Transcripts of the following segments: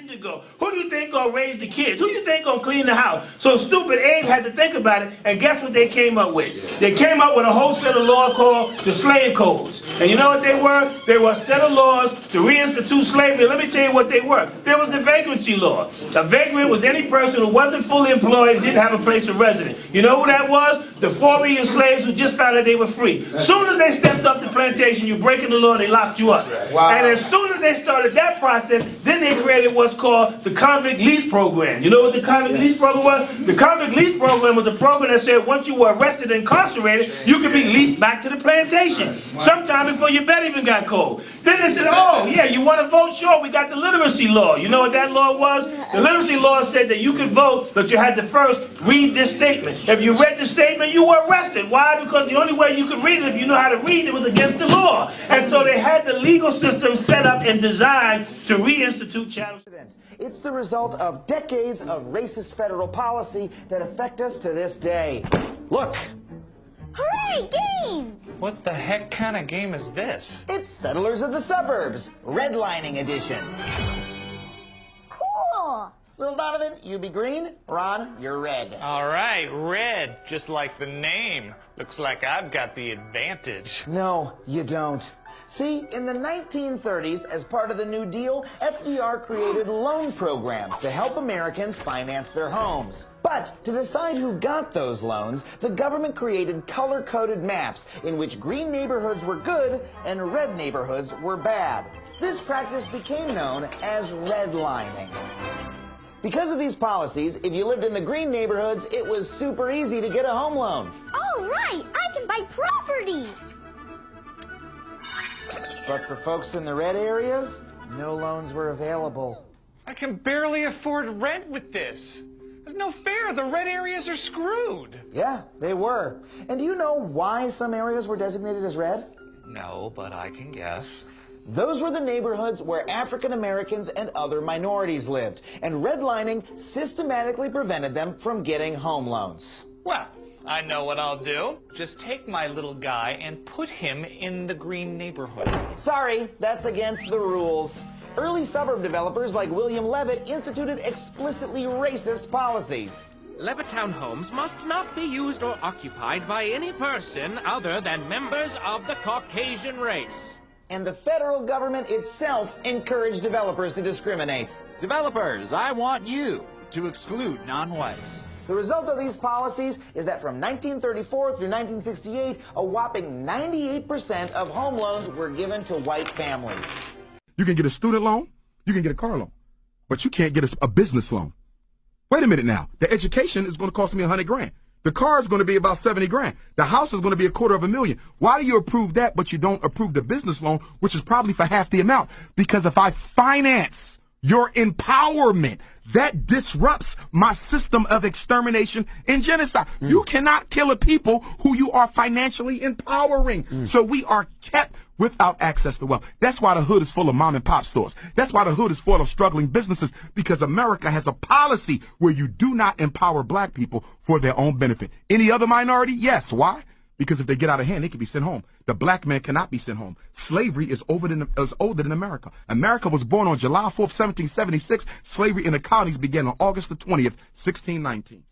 indigo? Who do you think gonna raise the kids? Who do you think gonna clean the house? So stupid Abe had to think about it, and guess what they came up with? They came up with a whole set of laws called the slave codes. And you know what they were? They were a set of laws to reinstitute slavery. Let me tell you what they were. There was the vagrancy law. A vagrant was any person who wasn't fully employed and didn't have a place of residence. You know who that was? The former slaves who just found out they were free. As soon as they stepped up the plantation, you breaking the law, they locked you up. Wow. And as soon as they started that process, then they created what's called the convict lease program. You know what the convict lease program was? The convict lease program was a program that said once you were arrested and incarcerated, you could be leased back to the plantation. Sometime before your bed even got cold. Then they said, oh yeah, you want to vote? Sure, we got the literacy law. You know what that law was? The literacy law said that you could vote, but you had to first read this statement. If you read the statement, you were arrested. Why? Because the only way you could read it, if you know how to read it, was against the law. And so they had the legal system set up and designed to reinstitute chattel. It's the result of decades of racist federal policy that affect us to this day. Look. Hooray, games! What the heck kind of game is this? It's Settlers of the Suburbs, redlining edition. Cool! Little Donovan, you be green. Ron, you're red. All right, red, just like the name. Looks like I've got the advantage. No, you don't. See, in the 1930s, as part of the New Deal, FDR created loan programs to help Americans finance their homes. But to decide who got those loans, the government created color-coded maps in which green neighborhoods were good and red neighborhoods were bad. This practice became known as redlining. Because of these policies, if you lived in the green neighborhoods, it was super easy to get a home loan. Oh, right! I can buy property! But for folks in the red areas, no loans were available. I can barely afford rent with this. There's no fair. The red areas are screwed. Yeah, they were. And do you know why some areas were designated as red? No, but I can guess. Those were the neighborhoods where African Americans and other minorities lived, and redlining systematically prevented them from getting home loans. Well, I know what I'll do. Just take my little guy and put him in the green neighborhood. Sorry, that's against the rules. Early suburb developers like William Levitt instituted explicitly racist policies. Levittown homes must not be used or occupied by any person other than members of the Caucasian race. And the federal government itself encouraged developers to discriminate. Developers, I want you to exclude non-whites. The result of these policies is that from 1934 through 1968, a whopping 98% of home loans were given to white families. You can get a student loan, you can get a car loan, but you can't get a business loan. Wait a minute now. The education is going to cost me $100 grand. The car is going to be about 70 grand. The house is going to be $250,000. Why do you approve that, but you don't approve the business loan, which is probably for half the amount? Because if I finance your empowerment, that disrupts my system of extermination and genocide. You cannot kill a people who you are financially empowering. So we are kept without access to wealth. That's why the hood is full of mom and pop stores. That's why the hood is full of struggling businesses, because America has a policy where you do not empower black people for their own benefit. Any other minority? Yes. Why? Because if they get out of hand, they can be sent home. The black man cannot be sent home. Slavery is older than America. America was born on July 4th, 1776. Slavery in the colonies began on August the 20th, 1619.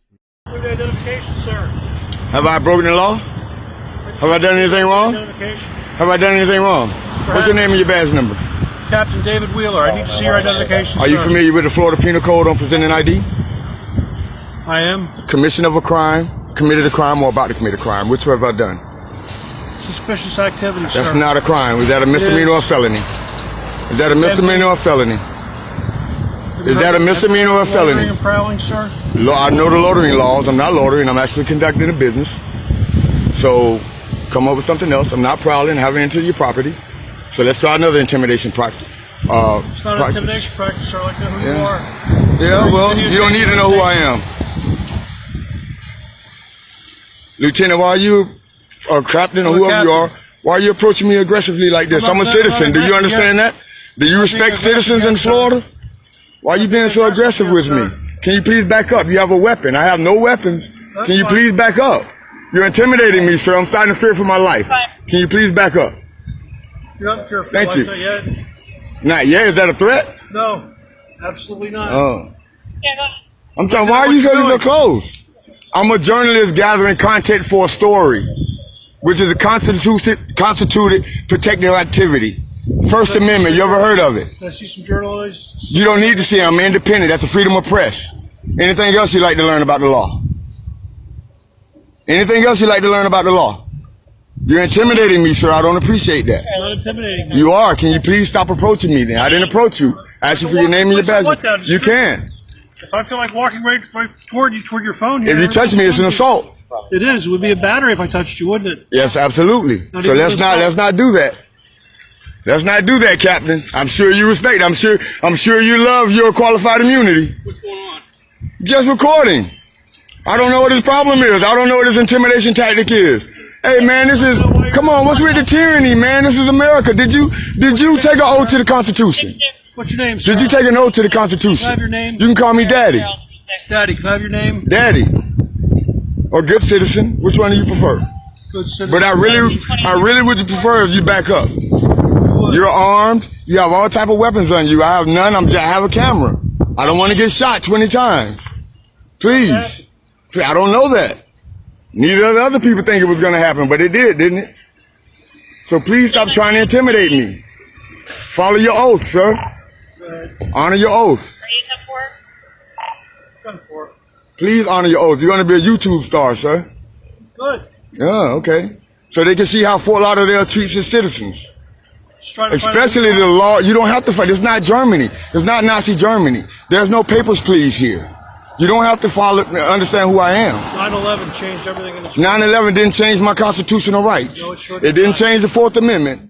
Your identification, sir. Have I broken the law? Have I done anything wrong? Have I done anything wrong? What's your name and your badge number? Captain David Wheeler. I need to see your identification, Are sir. you familiar with the Florida Penal Code on presenting ID? I am. Commission of a crime, committed a crime, or about to commit a crime. Which have I done? Suspicious activity, sir. That's not a crime. Is that a misdemeanor or a felony? Is that a misdemeanor or a felony? Is that a misdemeanor or a felony? Loitering and prowling, sir? I know the loitering laws. I'm not loitering. I'm actually conducting a business. So come up with something else. I'm not prowling, having into your property. So let's try another intimidation practice. It's not an intimidation practice, sir. I know who you are. Yeah, well, you don't need to know who I am. Lieutenant, why are you, or captain, or whoever you are, why are you approaching me aggressively like this? I'm a citizen. Do you understand that? Do you respect citizens in Florida? Why are you being so aggressive with me? Can you please back up? You have a weapon. I have no weapons. Can you please back up? You're intimidating me, sir. I'm starting to fear for my life. Can you please back up? You haven't feared for Thank your you. life yet? Not yet. Is that a threat? No. Absolutely not. I'm talking, why are you so close? I'm a journalist gathering content for a story, which is a constituted protected activity. First Amendment, you ever heard of it? Can I see some journalists? You don't need to see it. I'm independent. That's the freedom of press. Anything else you'd like to learn about the law? Anything else you'd like to learn about the law? You're intimidating me, sir. I don't appreciate that. I'm not intimidating you. You are. Can you please stop approaching me then? I didn't approach you. I asked you for your name and your badge. You can. If I feel like walking right toward your phone here. If you touch me, it's an assault. It is. It would be a battery if I touched you, wouldn't it? Yes, absolutely. So let's not do that. Let's not do that, Captain. I'm sure you respect. I'm sure you love your qualified immunity. What's going on? Just recording. I don't know what his problem is. I don't know what his intimidation tactic is. Hey man, come on, what's with the tyranny, man? This is America. Did you take an oath to the Constitution? What's your name, sir? Did you take an oath to the Constitution? Can I have your name? You can call me Daddy. Daddy, can I have your name? Daddy. Or good citizen. Which one do you prefer? Good citizen. But I really would prefer if you back up. You're armed. You have all type of weapons on you. I have none. I have a camera. I don't want to get shot 20 times. Please. I don't know that. Neither of the other people think it was going to happen, but it did, didn't it? So please stop trying to intimidate me. Follow your oath, sir. Honor your oath. Please honor your oath. You're going to be a YouTube star, sir. Good. Yeah, okay. So they can see how Fort Lauderdale treats its citizens. Especially the law. You don't have to fight. It's not Germany. It's not Nazi Germany. There's no papers, please, here. You don't have to understand who I am. 9/11 changed everything in this 9/11 didn't change my constitutional rights. No, it sure did. It didn't change the Fourth Amendment.